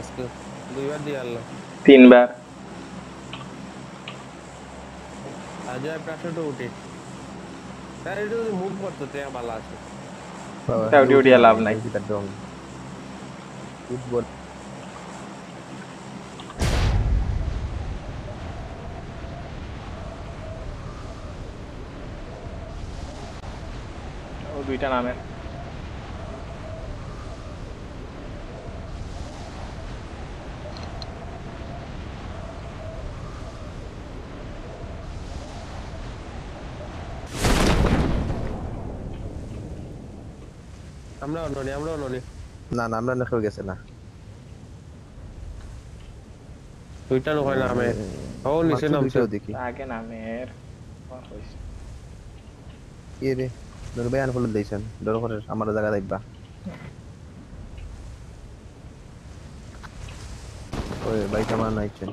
আজকে দুইবার দিয়ে আনলাম তিনবার আজ প্রাশটা উঠে তার এটা যদি মুভ করতে তে ভালো আছে ডিউটি উঠিয়া লাভ নাই ফুটবল ও দুইটা নামের আমরাও ননি না না আমরা নেখে গেছে না দুইটা নয় নামে ও নিচে নামছে দেখি আগে নামের কোন হইছে কি রে দর ভাই আনফল দিয়েছেন দর করে আমার জায়গা দেখবা ওই ভাই কেমন আইছেন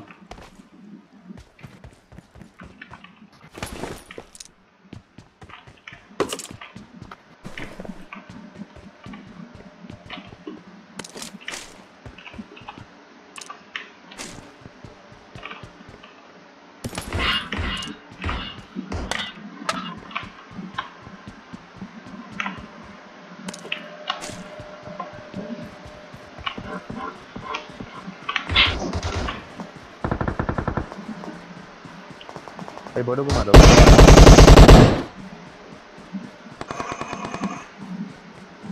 এই বড় কো মারো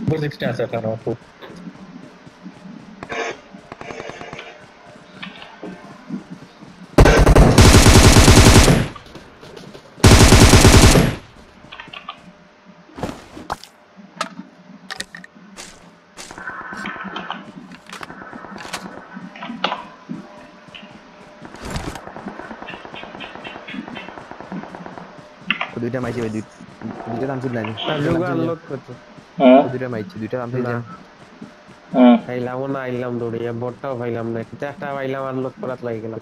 বড় 60 আছে কারণ খুব দুইটা মাইছে ভাই দুইটা নামছিল না যোগ আনলোড করতে দুইটা মাইছে দুইটা নামছিল না খাইলাম না আইলাম দৌড়িয়ে বটটাও পাইলাম না একটা পাইলাম আনলোড করাত লাগি গেলাম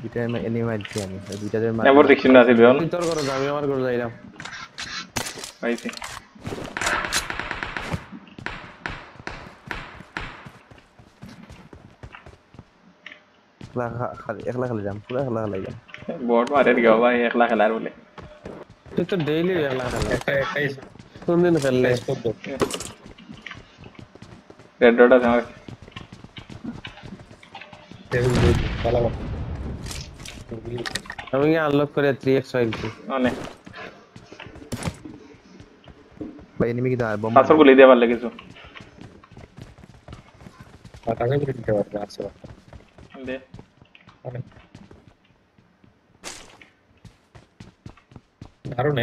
দুইটা এনিমি মারছি আমি দুইটা যে নেভার দেখছিস না সিলন ভিতর করো আমি আমার করে যাইলাম পাইছি একলা খালি যাম পুরো একলা খালি যাম বট মারে দিও ভাই একলা খেলার বলে তুই তো ডেইলি একলা খেলা একটাই কোন দিন খেললে রেড ডট আছে আমার ভালো আমি আনলক করে 3x ফাইলছি অনেক ভাই এনিমি কি দা বম পাথর গুলি দেবার লাগেছো কাছে করে দিতে পারবে আছে দে অনেক দারুণ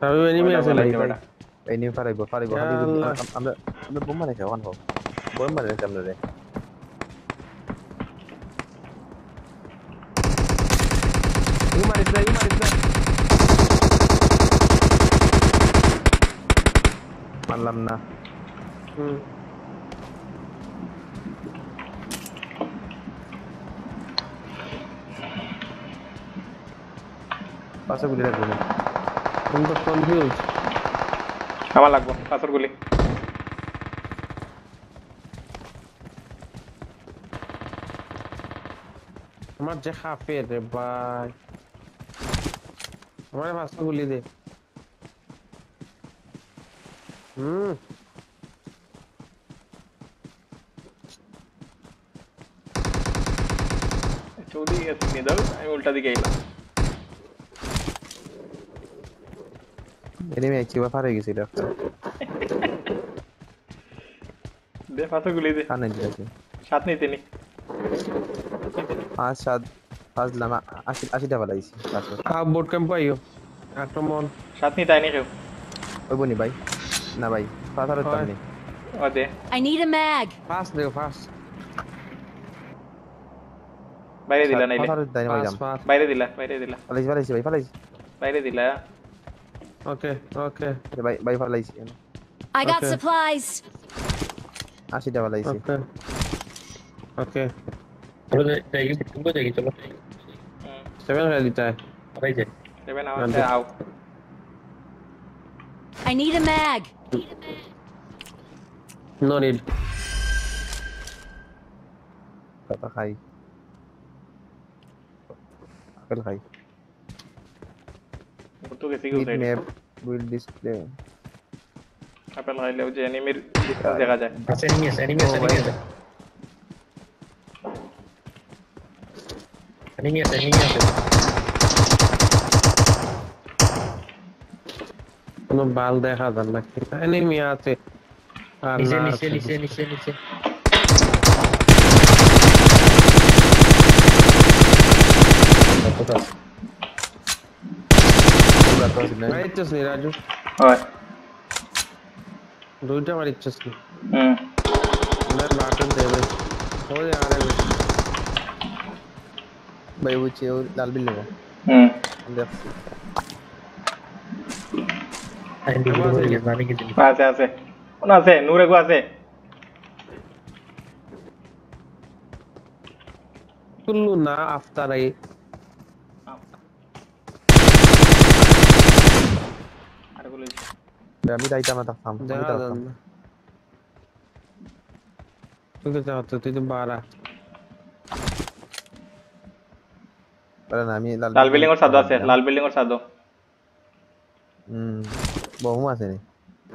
আমি এনিমি আছে ভাই ভাই এনিমি পারাইবো আমরা বম মারে খাওয়ান হোক বম মারে আমরা রে মানলাম না পাশে গুলি রাখবো আমি তো কনফিউজ আমার লাগবো পাথর গুলি আমার যে খাফে রে ভাই আমার পাঁচটা গুলি দে চৌদি গেছে নিয়ে দাও আমি উল্টা দিকে এলাম এনিমি আইছি বা পারে গেছিল একটা দে পাথর গুলি দে কানে দিয়েছে সাত নিতে নি পাঁচ লামা 80টা বালাইছি বোট ক্যাম্প আইও আক্রমণ সাত নি তাই নি কেউ ওই বনি ভাই না ভাই পাথরের তার নেই ও দে I need a mag. Fast দেখো ফাস্ট বাইরে দিলা নাইলে পাথরের দাই ভাই যাম বাইরে দিলা পালাইছি ভাই পালাইছি বাইরে দিলা ওকে ভাই পালাইছি I got Okay. supplies. 80টা বালাইছি ओके चलो जाएगी तुमको जाएगी चलो 7 खेल लेता है भाई जाए 7 आवर से आओ I need a mag. No need কথা খাই আপেল খাই তো গেছি hit side map will display apple খাইলেও যে এনিমির ডিসটেন্স দেখা যায় আছে এনিমি আছে এনিমি আছে এনিমি আছে এনিমি আছে এনিমি আছে কোনো বাল দেখা যান না এনিমি আছে আর নিচে না নিচে আছে। নিচে নিচে নিচে কত আছে পুরা তো আছে না মারিচ্ছিস নি রাজু হয় দুইটা মারিচ্ছিস নি হুম না বাটন দেবে ওই আরে বেশি ভাই বুঝছি ও লাল বিল্ডিং হুম দেখছি আইডি ভিডিও করে গেছে আমি কিছু আছে আছে কোন আছে নূরে গো আছে কুল্লু না আফতার আই আরে বলে আমি যাইতাম না থাকতাম আমি দেখা থাকতাম যান না তুই কে চাচ্ছ তুই তো বারা আরে না আমি লাল বিল্ডিং এর সাদা আছে লাল বিল্ডিং এর সাদা বহু আছে নি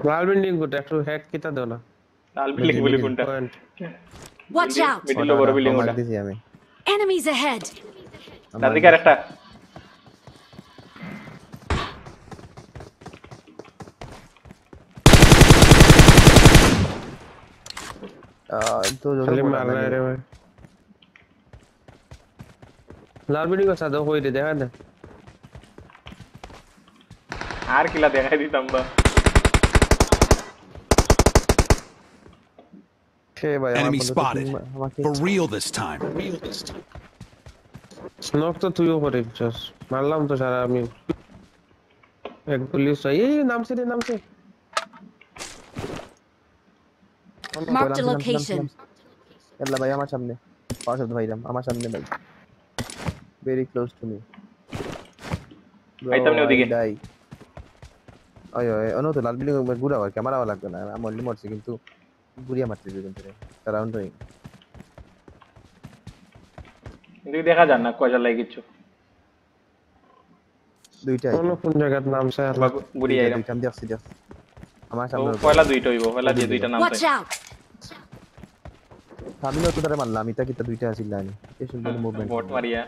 লাল বিল্ডিং কোটা একটু হ্যাক কিটা দাও না লাল বিল্ডিং বলে কোনটা পয়েন্ট Watch out! মিডল বড় বিল্ডিং ওটা দিছি আমি Enemies ahead! ডান দিকে আরেকটা তো খালি মারলা রে ভাই লাল বিল্ডিং এর সাথে হই রে দেখা না আর কিলা দেখাই দিতাম বা সে ভাই আমার Enemy বন্ধু তো spotted. আমাকে For real this time. Knock তো তুইও করে দিছস মারলাম তো সারা আমি এক গুলি সই এই নামছে রে নামছে Marked a location. এল্লা ভাই আমার সামনে পাঁচ শব্দ ভাইরাম আমার সামনে ভাই ভেরি ক্লোজ টু মি আইতাম নি ওদিকে। ডাই ওই ওই অন্য তো লাল বিল্ডিং ঘুরা আর ক্যামেরা লাগবে না আমি অলরেডি মরছি কিন্তু ঘুরিয়ে মারতেছি কিন্তু রাউন্ড হই কিন্তু দেখা যান না কয়টা লাগে কিছু দুইটাই কোন কোন জায়গার নামছে আর বা গুড়ি আইরাম দুইটা আমি দেখছি আমার তো সামনে পয়লা দুইটা হইব পয়লা দিয়ে দুইটা নাম Watch out! আমি তো তারে মারলাম আমি তাকে দুইটা আছিল না এই সুন্দর মুভমেন্ট বট মারিয়া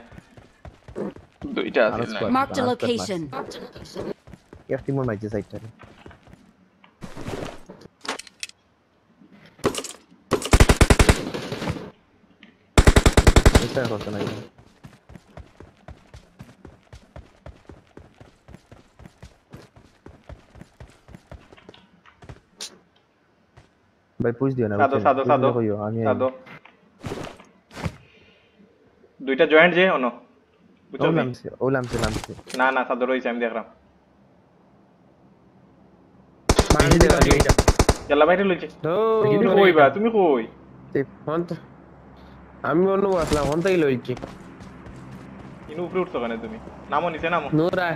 দুইটা আছে না Marked a location. এক টিম মাইছে সাইডটারে এটা করতে নাই ভাই পুশ দিও না সাদো সাদো সাদো কইও আমি সাদো দুইটা জয়েন্ট যে অনো বুঝছো নি? ওলামছে না না সাদো রইছে আমি দেখলাম মাইনে দিলাম এইটা জল্লা বাইরে লইছে তো তুমি কইবা তুমি কই হন্ত আমি অন্য আসলাম হন্তই লইছি ইনু উপরে উঠছো কেন তুমি নামো নিচে নামো নূরা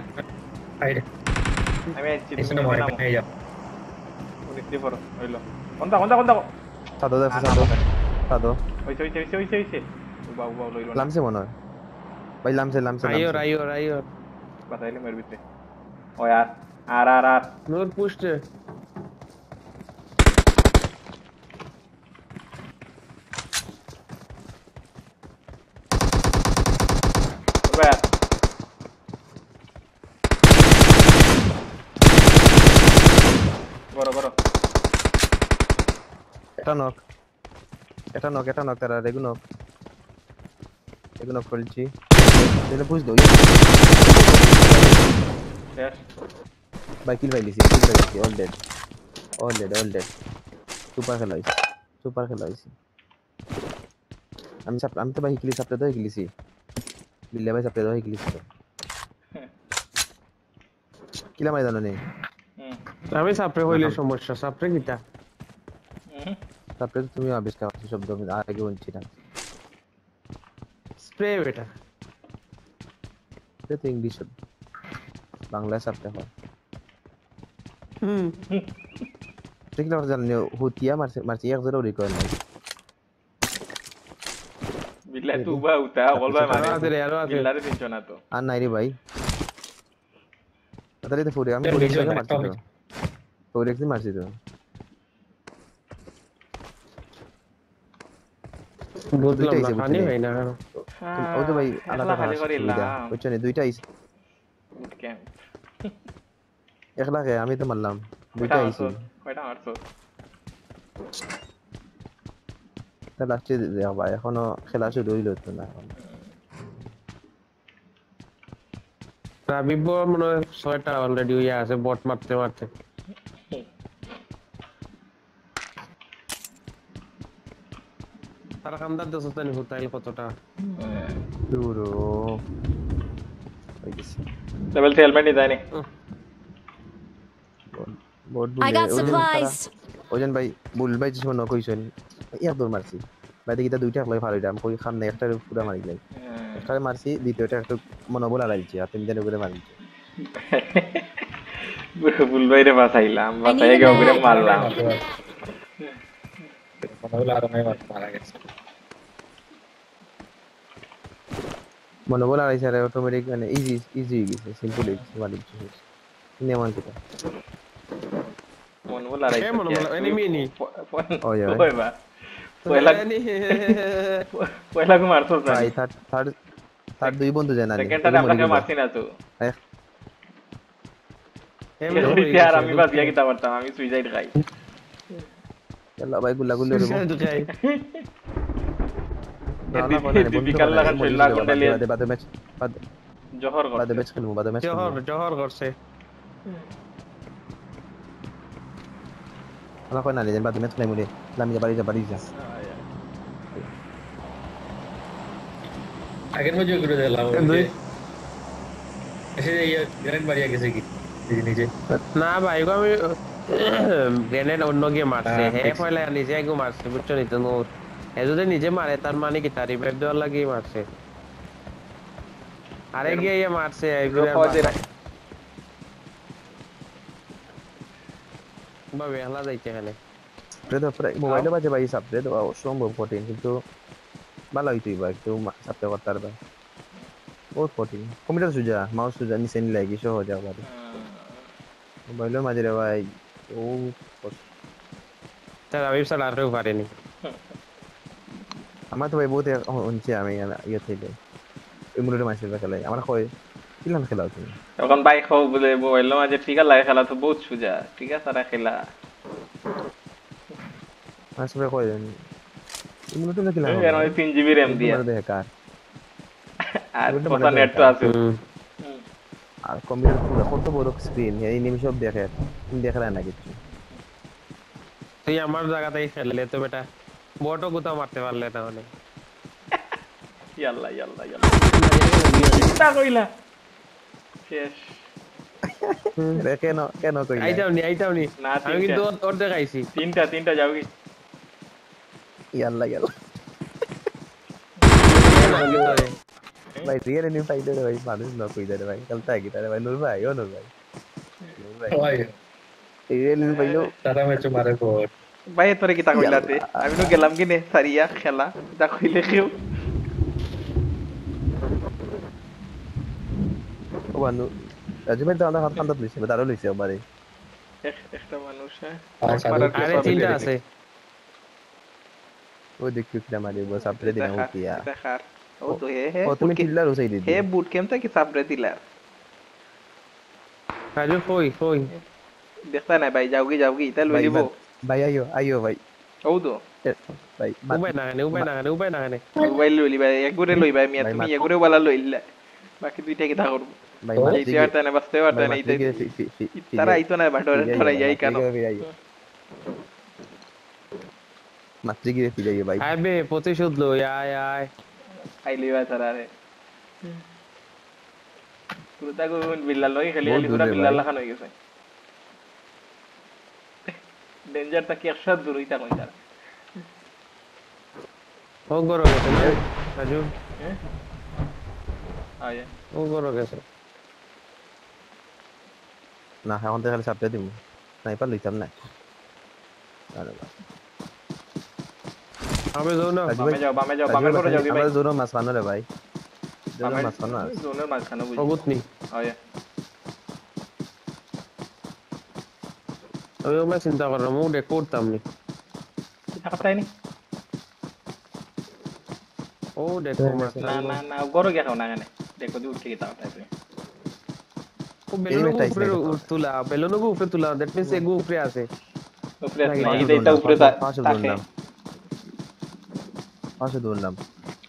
আইডি আমি আইছি এসে তুমি না নিচে মারে নামো এই যা নিচে পড়ো হইলো কোনটা কোনটা কোনটা সাদো দেখো সাদো হইছে হইছে হইছে হইছে হইছে বাবু বাবু লইলো না লামছে মনে হয় ভাই লামছে আইওর আইওর আইওর বাতাইলে মের ভিতরে ও यार আর নূর পুষ্টে ব্যাস বড় বড় এটা নক তারা এগুলো খুলছি তাহলে পুশ দাও শেষ ভাই কিল ভাই লিছি অল ডেড সুপার খেলা হইছে আমি তো ভাই কিলি সাপড়ে দাও গিলিছি বিল্লে ভাই সাপড়ে দাও গিলিছি কিলা মাই জানো নেই আমি সাপরে হইলে সমস্যা সাপরে কিটা সাপড়ে তুমি আবিষ্কার করছো শব্দ আমি আগে বলছি না স্প্রে বেটা এটা তো ইংলিশ বাংলায় সাপড়ে হয় ঠিক না জানি হুতিয়া মারছি এক জোড়াও রিকয়েল নাই বিল্লা তুবা উতা বলবা আরো আছে রে, আরো আছে। বিল্লারে চিনছ না তো আর নাই রে ভাই তাহলে তো ফুরে আমি তোর ফুরে নিচে থেকে না, মারছি তো ফুরে একদিন মারছি তো বুঝলাম না দুইটাই পানি হয় না কেন? ও তো ভাই আলাদা খালি খারাপ করে সুবিধা লাম বুঝছো না দুইটাই বুট ক্যাম্প একলা কে আমি তো মারলাম কয়টা দুইটা মারছো আইছি কয়টা মারছো তা লাস্টে দেখ ভাই এখনো খেলা শুরু হইলো তো না এখন রাবিব মনে হয় 6টা অলরেডি হইয়া আছে বট মারতে মারতে। তার খামদার দেশ জানি হুতাইল কতটা। দূরো হয়ে গেছে লেভেল 3 হেলমেট দেয়নি বহুত I বুলে got supplies. ওজন ভাই বুল ভাই যেন কইছেন ইয়া দৌড় মারছি ভাই দেখি তা দুইটা একলাই ফাড়াইলাম কই খাম না একটা পুরা মারি লাই একটা মারছি দ্বিতীয়টা একটু মনোবল হারাইছি আর তিন দিনের উপরে মারিছি বুলবাইরে বাঁচাইলাম বাঁচাই গে ওপরে মারলাম মনে হলো আর নাই মারা গেছে মনোবল হারাইছে আর অটোমেটিক মানে ইজি ইজি হয়ে গেছে সিম্পল হয়ে গেছে মারি দিছি নেমান কিটা মন বলা রাইছে মন বলা, enemy নি। ওই ওই ওই বা পয়লা কো মারছস না ভাই থার্ড দুই বন্ধু জানা নেই সেকেন্ডটা আপনাকে মারছি না তো यार আমি বাস গিয়া কিতা করতাম আমি সুইসাইড খাই চল ভাই গুলা গুলি রে বিকাল লাগা চল্লা কোন লিয়ে বাদে ম্যাচ জোহর কর বাদে ম্যাচ খেলবো বাদে ম্যাচ জহর করছে আমরা কই না লেজেন বাদে ম্যাচ খেলবো রে লামি বাড়ি যা আগের মধ্যে করে দিলাম এসে এই গ্রেনেড মারিয়া গেছে কি নিজে না ভাই গো আমি গ্রেনেড অন্য গিয়ে মারছে হে পয়লা নিজে গো মারছে বুঝছো নি তো নূর এ যদি নিজে মারে তার মানে কি তার রিভাইভ দেওয়ার লাগি মারছে আরে গিয়ে ইয়ে মারছে বাবে হেলা যাইছে এখানে রেড মোবাইলে বাজে ভাই সাবরে তো সম্ভব কঠিন কিন্তু ভালো হইতই ভাই একটু সাবতে করতে পারবে বহুত কঠিন কম্পিউটার সুজা মাউস সুজা নিচে নি লাগি সহজ হবে মোবাইলের মাঝে রে ভাই ও তার আমি সারা আরও পারেনি আমার তো ভাই বহুত হচ্ছে আমি ইয়ে থেকে এমুলেটর মাসের খেলাই আমার কয় কিলাম খেলা হচ্ছে তখন বাইক হোক বলে মোবাইলের মাঝে ফিগার লাগে খেলা তো বহুত সুজা ঠিক আছে তারা খেলা আসলে কয় এমুলেটর খেলা এর মধ্যে 3 জিবি র‍্যাম দিয়ে দেখে কার আর কত নেট তো আছে আর কম্পিউটার কত বড় স্ক্রিন এই নিমিষে দেখে দেখে না কিছু তুই আমার জায়গাতেই খেললে তো বেটা বটও কোথাও মারতে পারলে না মানে ইয়াল্লা তা কইলা শেষ রে কেন কইলা আইতাও নি না আমি কিন্তু ওর দেখাইছি তিনটা যাও কি ইয়াল্লা ভাই রিয়েল এনি ফাইটার ভাই মানুষ না কই দে ভাই চলতা কি তারে ভাই নূর ভাই ভাই রিয়েল এনি পাইলো তারা ম্যাচ মারে পর ভাই তোরে কি তা কইলাতে আমি তো গেলাম কি নে সারিয়া খেলা তা কইলে কেউ ও বানু রাজু ভাই তো আমরা হাত কান্দা লইছে তারও লইছে আমারে একটা মানুষ আরে তিনটা আছে ও দেখি কি আমারে বস আপরে দিনা উঠিয়া দেখার ও তো হে ও তুমি কিল্লার ওসাই দিদি হে বুট কেম থেকে সাবরে দিলার রাজু কই দেখতা না ভাই যাওগি ইতা লই লিবো ভাই আইও ভাই ও তো ভাই উবাই না গানে মোবাইল লইলি ভাই একগুরে লই ভাই মিয়া তুমি একগুরে ওয়ালা লইলা বাকি দুইটা কি তা করব ভাই এই চেয়ারটা না বাসতে পারতা না এইটা তারা আইতো না বাটরে ধরে যাই কেন মাত্রি গিয়ে ফিরে ভাই আবে প্রতিশোধ লই আয় আইলি ভাই তারা রে পুরোটা কোন বিল্লাল লই খেলি পুরো বিল্লাল লাখান হই গেছে ডেঞ্জার তা কি একসাথ দূর হইতা কই তারা ও গরো গেছে রাজু আয়া ও গরো গেছে না এখন তো খালি সাপটা দিব স্নাইপার লইতাম না আরে আমি যাও না রাজু ভাই বামে যাও বামে করে যাও কি ভাই আমরা জোনো মাছ খানো রে ভাই জোনো বামে মাছ খানো জোনের মাঝখানে বুঝি অগুত নি হয় আমি ওগুলা চিন্তা করলাম ও ডেক করতাম নি থাকতাই নি ও দেখো মাছ না গরো গিয়া খাও না কেন দেখো দি উঠে গিয়ে তাও ও বেলুনগু উপরে তুলা বেলুনগু উপরে তুলা দ্যাট মিন্স এগু উপরে আছে উপরে আছে না এইটা উপরে পাশে থাকে দৌড়লাম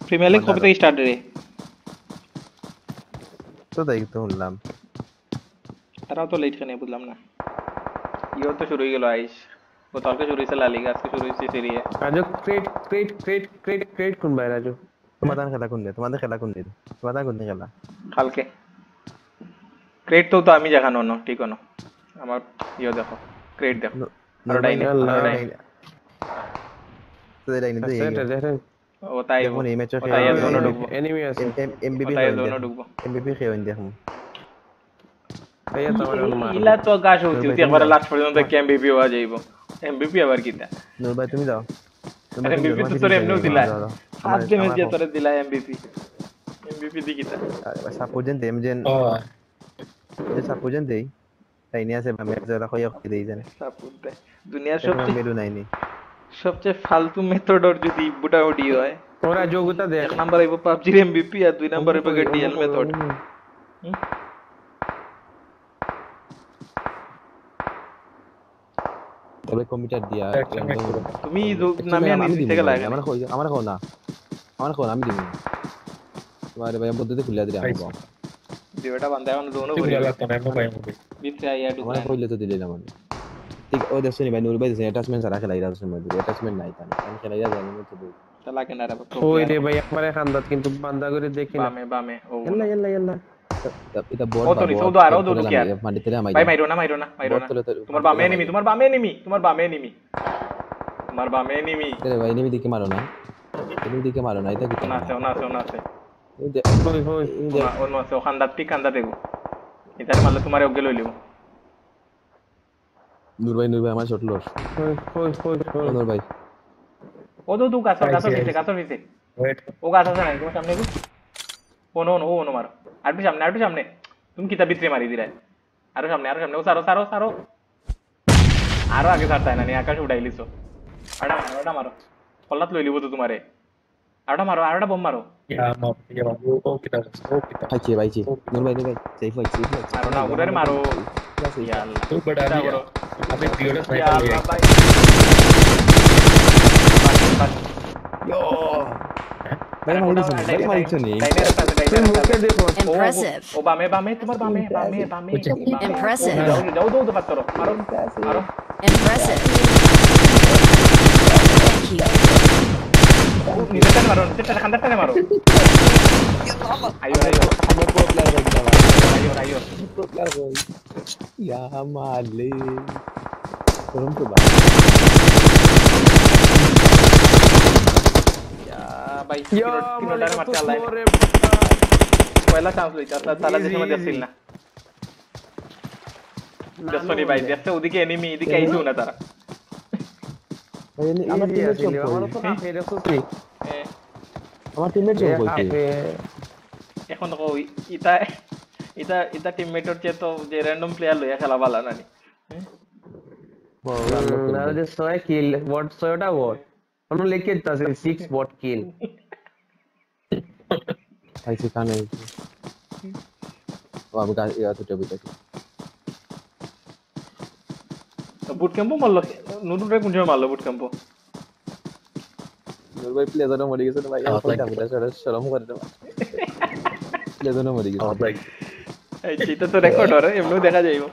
প্রিমিয়ার লিগ কবে থেকে স্টার্ট রে তো তাই তো হলাম তারাও তো লেট কেন বুঝলাম না ইও তো শুরু হয়ে গেল আইস গতকালকে শুরু হয়েছে লা লিগা আজকে শুরু হয়েছে সিরি এ রাজু ক্রেট কোন ভাই রাজু তোমাদের খেলা কোন দিন তোমাদের কোন দিন খেলা কালকে ক্রেট তো আমি দেখানো না ঠিক না আমার ইও দেখো ক্রেট দেখো আর ডাইনে তো ডাইনে তো সেটা দেখেন ও তাই দেখুন এই ম্যাচে তাই জন্য ঢুকবো এনিমি আছে এমবিপি তাই জন্য ঢুকবো এমবিপি খেয়ে দেখুন ভাইয়া তোমার মার ইলা তো গাছ হইছে একবার লাস্ট পর্যন্ত এমবিপি হওয়া যাইবো এমবিপি আবার কিটা নূর ভাই তুমি দাও এমবিপি তো তোর এমনিও দিলা ফার্স্ট গেমে যে তোরে দিলা এমবিপি দি কিটা সাপোজেন দেমজেন ও সাপোজেন দেই তাই নিয়ে আছে আমি যারা কইয়া দেই জানে সাপোর্ট দেয় দুনিয়ার সবচেয়ে মেরু নাইনি সবচেয়ে ফালতু মেথড আর যদি বুটাবুটি হয় ওরা যোগ্যতা দেখ এক নাম্বার আইবো পাবজির এমবিপি আর দুই নাম্বার আইবো ডিএল মেথড তবে কমিটার দিয়া তুমি নামে আনি থেকে লাগে আমার কও না আমি দিই তোমার ভাই পদ্ধতি খুলে দিই আমি দিওটা বান্দা এখন দোনো তুই করি বলা তো না ভাই মুভি বিতে আইয়া আমার ঢুকলা কইলে তো দিলে না মানে ঠিক ও দেখছো নি ভাই নূর ভাই দিছে অ্যাটাচমেন্ট সারা খেলাই রাখছে মধ্যে অ্যাটাচমেন্ট নাই তাই আমি খেলাই জানি না তো তালা কেন রে ওই রে ভাই একবারে খান্দাত কিন্তু বান্দা করে দেখি না বামে ও ইয়াল্লা এটা বড় ও তো নি সৌদো আরো দৌড় কি আর মাটিতে না ভাই মাইরো না তোমার বামে এনিমি তোমার বামে এনিমি আরে ভাই এনিমি দিকে মারো না এটা কি না আছে হই হই অন্য আছে ওখানদার ঠিক কান্দা দেবো এটা মারলে তোমার ওকে লই লিবো নূর ভাই আমার শট লস হই নূর ভাই ও তো গাছ নিচে ওয়েট ও গাছ আছে না তোমার সামনে গো ও মারো আরবি সামনে তুমি কিতা ভিতরে মারি দিরা আরো সামনে ও সারো আরো আগে ছাড়তাই না নি আকাশ উড়াইলিছো আড়া মারো কল্লাত লই লিবো তো তোমারে আরোটা বোম মারো ইয়া বাবু ও কিটা ভাইছি নূর ভাই সেফ ভাই আরো না উড়ারে মারো ইয়া আল্লাহ তুই বড় আমি আমি ভিডিওটা ইয়া স্নাইপার আল্লাহ ভাই ভাই মারিছো নি মুখে দেখো Impressive. ও বামে তোমার বামে Impressive. যাও পাত্র মারো Impressive. Thank you. নিচে মারো খান্দারটানে মারো আইও ইয়া মালে করুন তো ভাই ইয়া তিনটারে মারতে আল্লাহ পয়লা চান্স লইতা তালা যে সময় দেখছিল না সরি ভাই দেখতে ওদিকে এনিমি এদিকে আইছো না তারা আমার টিমমেট সব আমার তো না ফেরে সুসি আমার টিমমেট সব কইছে এখন কই ইতা টিমমেটর চেয়ে তো যে র‍্যান্ডম প্লেয়ার লইয়া খেলা ভালো না নি না যে 100 কিল বট 100টা বট আমরা লিখে দিতাছি 6 বট কিল আইছে কানে বাবু কা ইয়া তো টবি তো বুট ক্যাম্পও মারলো নুডুরে কোন সময় মারলো বুট ক্যাম্পও নূর ভাই প্লেজারও মরে গেছে ভাই আমার শরম করে দাও প্লেজারও মরে গেছে ভাই এই চিতা তো রেকর্ড হরে এমনও দেখা যাইবো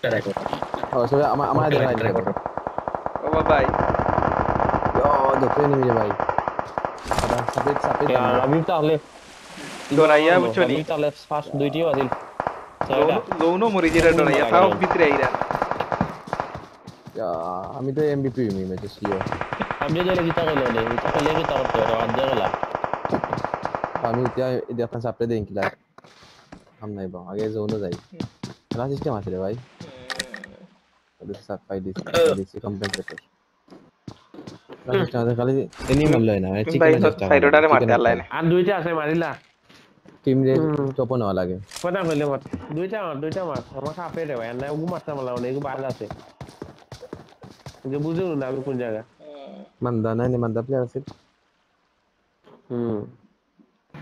দেখো সবাই আমার দেখা ও ভাই ও দেখো এনিমি ভাই সাপে আমি তাহলে ডরাইয়া বুঝছো নি তাহলে ফার্স্ট দুইটিও আছিল লোনো মরি যেটা ডরাইয়া তাও ভিতরে আইরা আমি তো এমবিপি মি ম্যাচে সিও আমি যদি জিতা গেল রে জিতা গেলে কি তার তো আর দেগলা আমি এটা আপনার সাপে দেন কি লাগ আম নাই বা আগে জোন যাই খেলা সিস্টেম আছে রে ভাই সাব ফাই দিছি কম্পেনসেটর তাহলে খালি এনি মূল্য না ভাই সাইডোটারে মারতে আল্লাহ না আর দুইটা আছে মারিলা টিম রে টপ নেওয়া লাগে কথা কইলে মার দুইটা মার আমার খাপে রে ভাই না ওগু মারতে মালা অনেক বাল আছে যে বুঝুন না আমি কোন জায়গা মান্দা নাই নে মান্দা প্লেয়ার আছে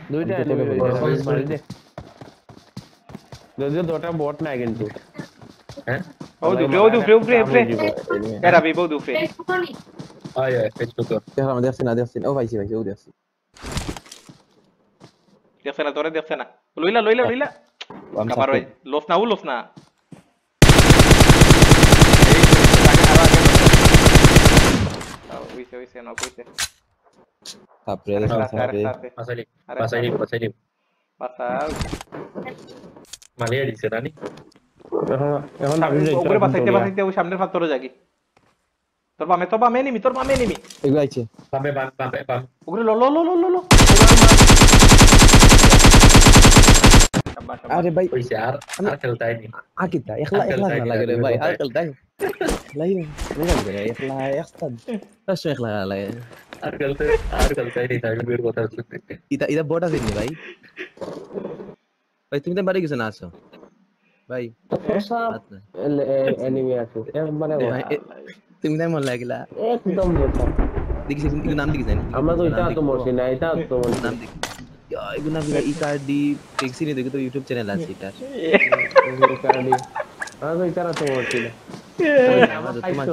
দুইটা মারি দে যদিও দুটা বট নাই কিন্তু হ্যাঁ ও দুফরে এরা বি বউ দুফরে আয় ফেসবুক দেখলাম দেখছি ও ভাইছি ও দেখছি দেখছ না তোরে দেখছ না লইলা কাবার ভাই লস না ওইছে না কইছে তারপরে পাসাইলি পাতা মালিয়া দিছে নানি এখন আমি উপরে পাসাইতে ওই সামনের পাথরে জাগি তোর বামে নিমি এগুলো আইছে বামে উপরে লো আরে ভাই কইছে আর খেলতাই নি আকিতা একলা না লাগে রে ভাই আর খেলতাই লাই রে একলা একসাথ তাস একলা লাগে আর খেলতাই নি তাই বের কথা শুনতে ইটা বট আছে নি ভাই তুমি তো বাড়ি গেছ না আসো ভাই এনিমি আছে মানে তুমি তাই মন লাগিলা একদম যেটা দেখিস কিন্তু নাম দেখিস আমরা তো এটা তো মরছি না এটা তো নাম দেখি এগুলো নাম ইকার্ডি টেক্সি নি দেখো তো ইউটিউব চ্যানেল আছে এটা কার্ডি আমরা তো এটা তো মরছি না আমাদের তোমার